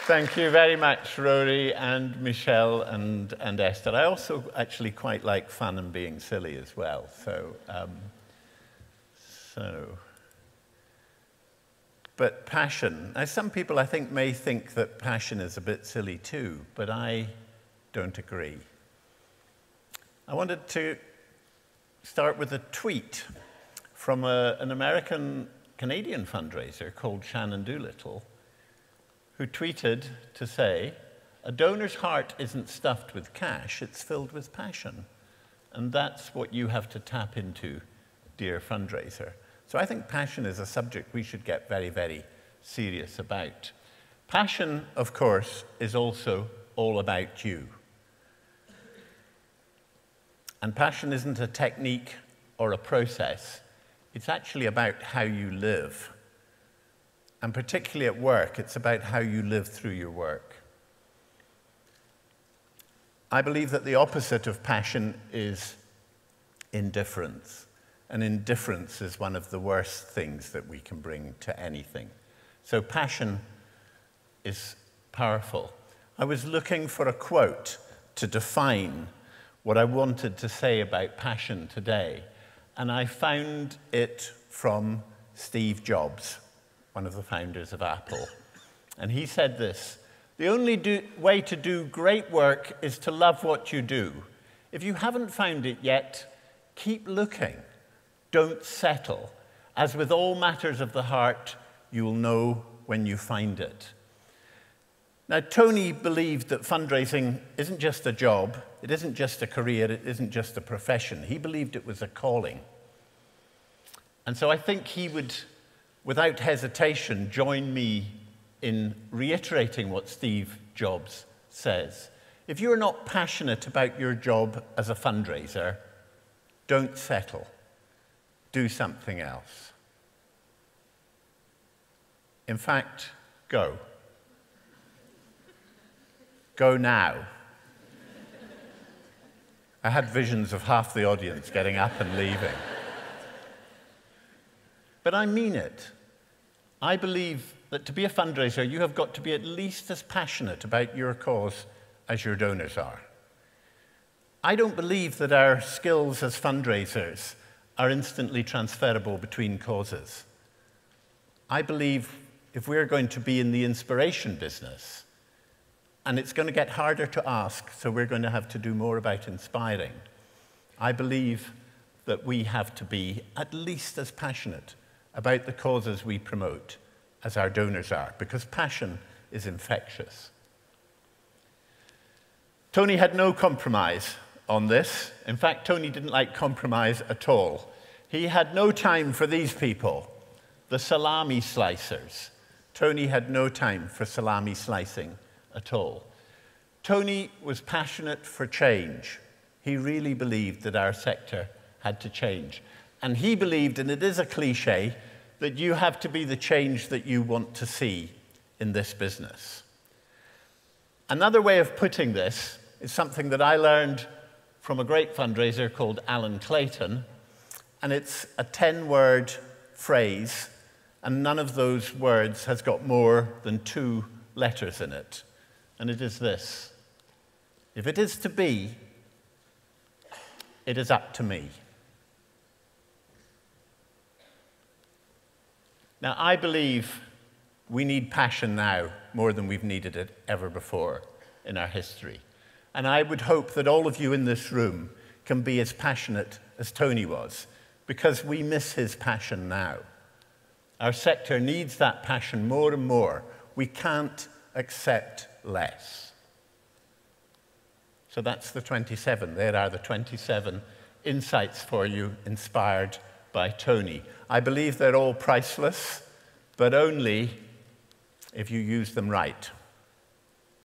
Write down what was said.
Thank you very much, Rory and Michelle and Esther. I also actually quite like fun and being silly as well. But passion. Now, some people, I think, may think that passion is a bit silly too, but I don't agree. I wanted to start with a tweet from an American-Canadian fundraiser called Shannon Doolittle, who tweeted to say, "A donor's heart isn't stuffed with cash, it's filled with passion. And that's what you have to tap into, dear fundraiser." So I think passion is a subject we should get very, very serious about. Passion, of course, is also all about you. And passion isn't a technique or a process. It's actually about how you live. And particularly at work, it's about how you live through your work. I believe that the opposite of passion is indifference. And indifference is one of the worst things that we can bring to anything. So passion is powerful. I was looking for a quote to define what I wanted to say about passion today, and I found it from Steve Jobs, one of the founders of Apple. And he said this: "The only way to do great work is to love what you do. If you haven't found it yet, keep looking. Don't settle. As with all matters of the heart, you'll know when you find it." Now, Tony believed that fundraising isn't just a job, it isn't just a career, it isn't just a profession. He believed it was a calling. And so I think he would, without hesitation, join me in reiterating what Steve Jobs says. If you're not passionate about your job as a fundraiser, don't settle. Do something else. In fact, go. Go now. I had visions of half the audience getting up and leaving. But I mean it. I believe that to be a fundraiser, you have got to be at least as passionate about your cause as your donors are. I don't believe that our skills as fundraisers are instantly transferable between causes. I believe if we're going to be in the inspiration business, and it's going to get harder to ask, so we're going to have to do more about inspiring, I believe that we have to be at least as passionate about the causes we promote as our donors are, because passion is infectious. Tony had no compromise on this. In fact, Tony didn't like compromise at all. He had no time for these people, the salami slicers. Tony had no time for salami slicing at all. Tony was passionate for change. He really believed that our sector had to change. And he believed, and it is a cliche, that you have to be the change that you want to see in this business. Another way of putting this is something that I learned from a great fundraiser called Alan Clayton, and it's a 10-word phrase, and none of those words has got more than 2 letters in it. And it is this: if it is to be, it is up to me. Now, I believe we need passion now more than we've needed it ever before in our history. And I would hope that all of you in this room can be as passionate as Tony was, because we miss his passion now. Our sector needs that passion more and more. We can't accept less. So that's the 27. There are the 27 insights for you inspired by Tony. I believe they're all priceless, but only if you use them right.